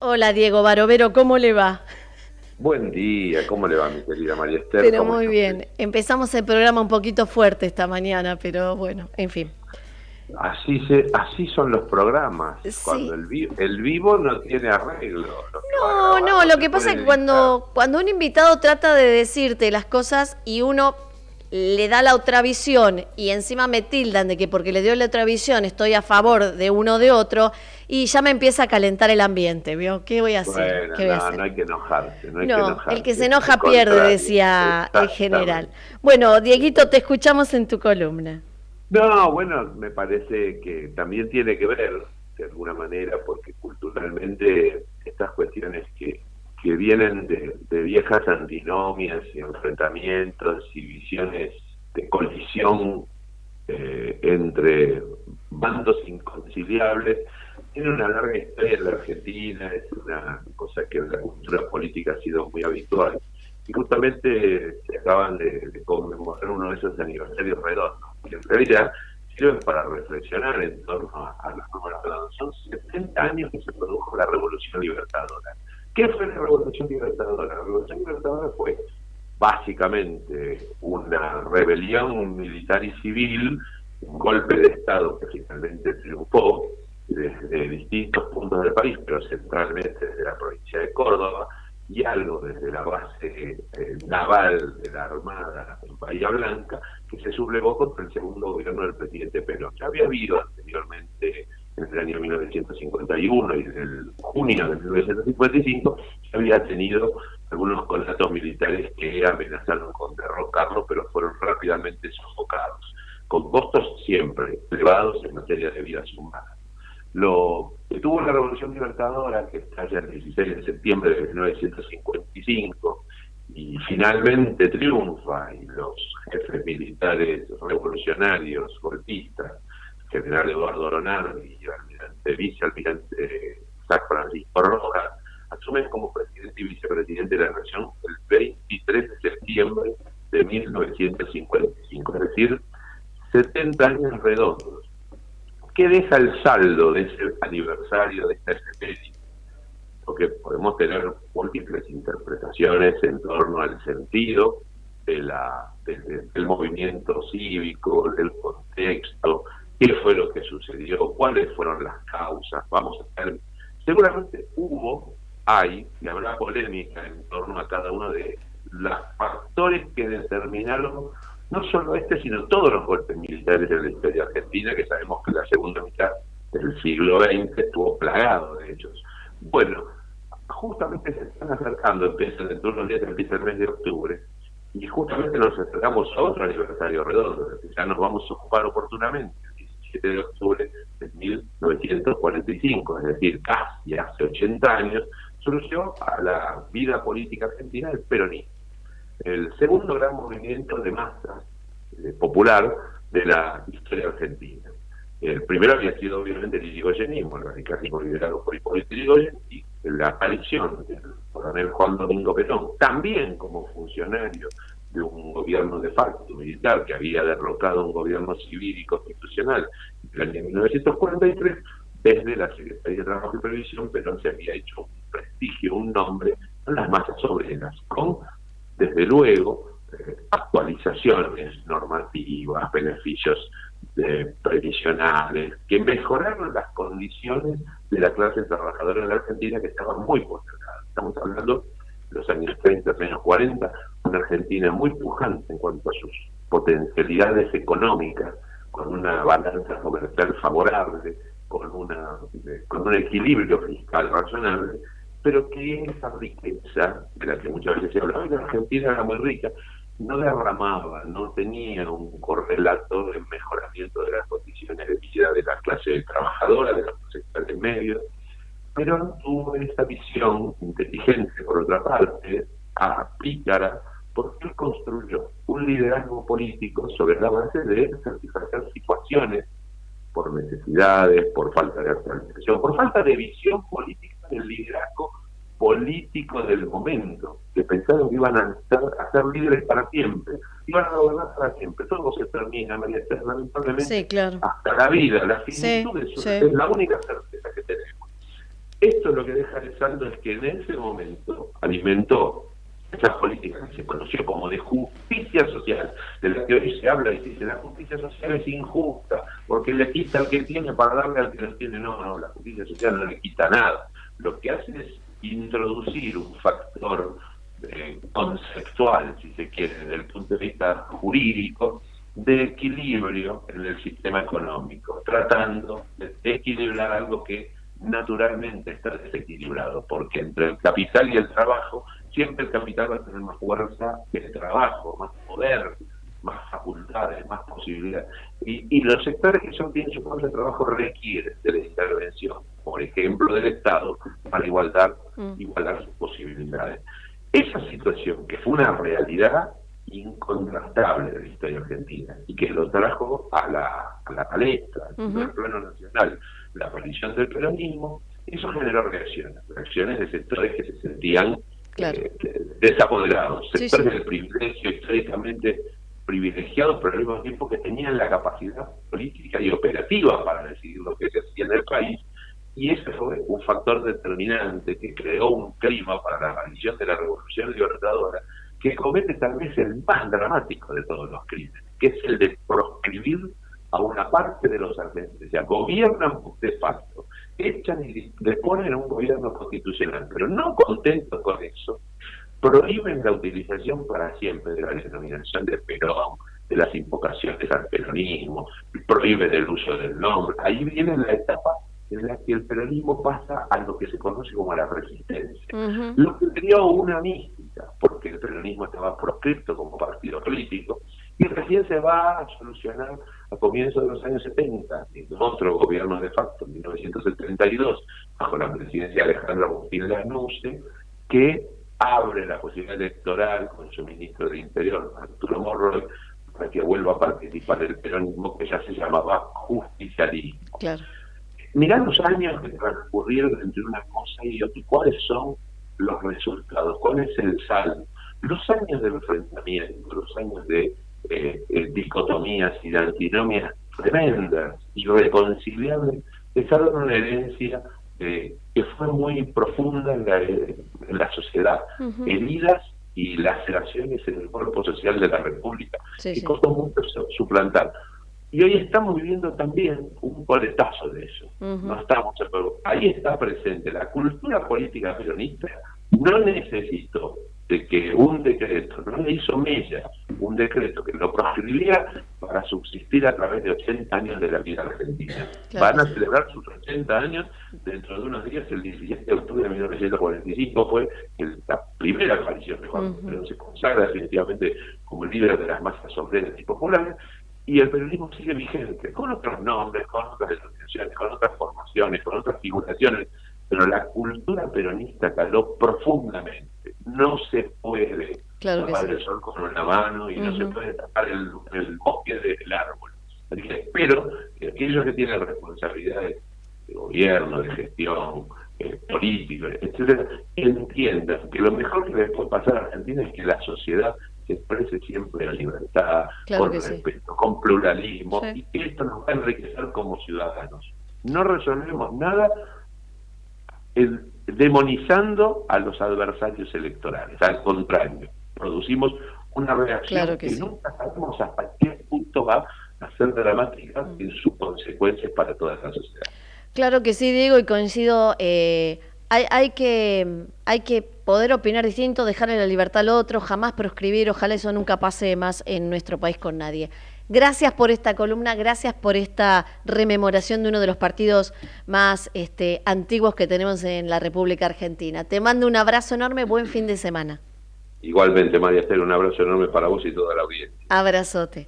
Hola Diego Barovero, ¿cómo le va? Buen día, ¿cómo le va mi querida María Esther? Pero ¿Cómo muy está usted? bien. Empezamos el programa un poquito fuerte esta mañana, pero bueno, en fin. Así son los programas, cuando Sí. el vivo no tiene arreglo, lo que va No, grabado no, lo se que pasa es puede que editar. cuando un invitado trata de decirte las cosas y uno le da la otra visión y encima me tildan de que porque le dio la otra visión estoy a favor de uno o de otro y ya me empieza a calentar el ambiente, ¿vio? ¿Qué voy a hacer? Bueno, ¿Qué voy a no, hacer? no hay que enojarse, no hay que No, el que se enojarse, al enoja pierde, contrario, decía el general. exactamente. Bueno, Dieguito, te escuchamos en tu columna. No, bueno, me parece que también tiene que ver, de alguna manera, porque culturalmente estas cuestiones que vienen de viejas antinomias y enfrentamientos y visiones de colisión entre bandos inconciliables, tiene una larga historia en la Argentina, es una cosa que en la cultura política ha sido muy habitual. Y justamente se acaban de conmemorar uno de esos aniversarios redondos, que en realidad sirven para reflexionar en torno a los números redondos. Son 70 años que se produjo la Revolución Libertadora. ¿Qué fue la Revolución Libertadora? La Revolución Libertadora fue básicamente una rebelión militar y civil, un golpe de Estado que finalmente triunfó desde distintos puntos del país, pero centralmente desde la provincia de Córdoba, y algo desde la base naval de la Armada en Bahía Blanca, que se sublevó contra el segundo gobierno del presidente Perón. Ya había habido anteriormente, en el año 1951 y en el junio de 1955, ya había tenido algunos conatos militares que amenazaron con derrocarlo, pero fueron rápidamente sofocados, con costos siempre elevados en materia de vidas humanas. Lo que tuvo la Revolución Libertadora, que estalla el 16 de septiembre de 1955, y finalmente triunfa, y los jefes militares revolucionarios, golpistas, general Eduardo Lonardi y el almirante, vicealmirante San Francisco Rojas, asumen como presidente y vicepresidente de la nación el 23 de septiembre de 1955, es decir, 70 años redondos. ¿Qué deja el saldo de ese aniversario, de esta efeméride? Porque podemos tener múltiples interpretaciones en torno al sentido del movimiento cívico, del contexto, qué fue lo que sucedió, cuáles fueron las causas. Vamos a ver, seguramente hay, y habrá polémica en torno a cada uno de los factores que determinaron no solo este, sino todos los golpes militares de la historia argentina, que sabemos que la segunda mitad del siglo XX estuvo plagado de ellos. Bueno, justamente se están acercando, empieza dentro de unos días, empieza el mes de octubre, y justamente nos acercamos a otro aniversario redondo, del que ya nos vamos a ocupar oportunamente, el 17 de octubre de 1945, es decir, casi hace 80 años, surgió a la vida política argentina el peronismo, el segundo gran movimiento de masas popular de la historia argentina. El primero había sido obviamente el irigoyenismo, el radicalismo liderado por Hipólito Yrigoyen, y la aparición del coronel Juan Domingo Perón, también como funcionario de un gobierno de facto militar que había derrocado un gobierno civil y constitucional en el año 1943, desde la Secretaría de Trabajo y Previsión, Perón se había hecho un prestigio, un nombre en las masas obreras, con, desde luego, actualizaciones normativas, beneficios previsionales, que mejoraron las condiciones de la clase trabajadora en la Argentina, que estaba muy postergada. Estamos hablando de los años 30, años 40, una Argentina muy pujante en cuanto a sus potencialidades económicas, con una balanza comercial favorable, con un equilibrio fiscal razonable, pero que esa riqueza, de la que muchas veces se hablaba, la Argentina era muy rica, no derramaba, no tenía un correlato de mejoramiento de las condiciones de vida de la clase trabajadora, de los sectores medios, pero no tuvo esa visión inteligente, por otra parte, pícara, porque él construyó un liderazgo político sobre la base de satisfacer situaciones por necesidades, por falta de actualización, por falta de visión política del liderazgo político del momento, que pensaron que iban a ser líderes para siempre, iban a gobernar para siempre. Todo se termina, María Esther, Sí, lamentablemente, claro. hasta la vida, la Sí, finitud sí. es la única certeza que tenemos. Esto lo que deja de saldo es que en ese momento alimentó esa política que se conoció como de justicia social, de la que hoy se habla y se dice la justicia social es injusta, porque le quita al que tiene para darle al que no tiene. No, la justicia social no le quita nada. Lo que hace es introducir un factor conceptual, si se quiere, desde el punto de vista jurídico, de equilibrio en el sistema económico, tratando de equilibrar algo que naturalmente está desequilibrado, porque entre el capital y el trabajo, siempre el capital va a tener más fuerza que el trabajo, más poder, más facultades, más posibilidades. Y los sectores que son tienen su fuerza de trabajo requieren de la intervención, por ejemplo, del Estado, para igualar sus posibilidades. Esa situación, que fue una realidad incontrastable de la historia argentina y que lo trajo a la palestra, al plano nacional, la aparición del peronismo, eso generó reacciones de sectores que se sentían desapoderados, sectores del privilegio, históricamente privilegiados, pero al mismo tiempo que tenían la capacidad política y operativa para decidir lo que se hacía en el país. Y ese fue un factor determinante que creó un clima para la aparición de la Revolución Libertadora, que comete tal vez el más dramático de todos los crímenes, que es el de proscribir a una parte de los argentinos. O sea, gobiernan de facto, echan y deponen un gobierno constitucional, pero no contentos con eso, prohíben la utilización para siempre de la denominación de Perón, de las invocaciones al peronismo, prohíben el uso del nombre. Ahí viene la etapa en la que el peronismo pasa a lo que se conoce como la resistencia. Lo que dio una mística, porque el peronismo estaba proscripto como partido político, y recién se va a solucionar a comienzos de los años 70, en otro gobierno de facto, en 1972, bajo la presidencia de Alejandro Agustín Lanusse, que abre la posibilidad electoral con su ministro de Interior, Arturo Monroy, para que vuelva a participar del peronismo, que ya se llamaba justicialismo. Claro. Mirá los años que transcurrieron entre una cosa y otra, ¿cuáles son los resultados? ¿Cuál es el saldo? Los años de enfrentamiento, los años de dicotomías y de antinomias tremendas, irreconciliables, dejaron una herencia que fue muy profunda en la sociedad, heridas y laceraciones en el cuerpo social de la República, que costó mucho suplantar. Y hoy estamos viviendo también un coletazo de eso. No estamos, pero ahí está presente la cultura política peronista. No necesitó de que un decreto, no le hizo mella un decreto que lo proscribía para subsistir a través de 80 años de la vida argentina. Van a celebrar sus 80 años dentro de unos días. El 17 de octubre de 1945 fue la primera aparición de Juan Perón. Se consagra definitivamente como el líder de las masas obreras y populares. Y el peronismo sigue vigente, con otros nombres, con otras denominaciones, con otras formaciones, con otras figuraciones, pero la cultura peronista caló profundamente. No se puede tapar el sol con una mano y no se puede tapar el bosque del árbol. Así que espero que aquellos que tienen responsabilidades de gobierno, de gestión, política, etcétera, entiendan que lo mejor que les puede pasar a Argentina es que la sociedad se exprese siempre en libertad, con respeto, con pluralismo, y que esto nos va a enriquecer como ciudadanos. No resolvemos nada demonizando a los adversarios electorales, al contrario, producimos una reacción que nunca sabemos hasta qué punto va a ser dramática en sus consecuencias para toda la sociedad. Claro que sí, Diego, y coincido. Hay que poder opinar distinto, dejarle la libertad al otro, jamás proscribir, ojalá eso nunca pase más en nuestro país con nadie. Gracias por esta columna, gracias por esta rememoración de uno de los partidos más antiguos que tenemos en la República Argentina. Te mando un abrazo enorme, buen fin de semana. Igualmente, María Esther, un abrazo enorme para vos y toda la audiencia. Abrazote.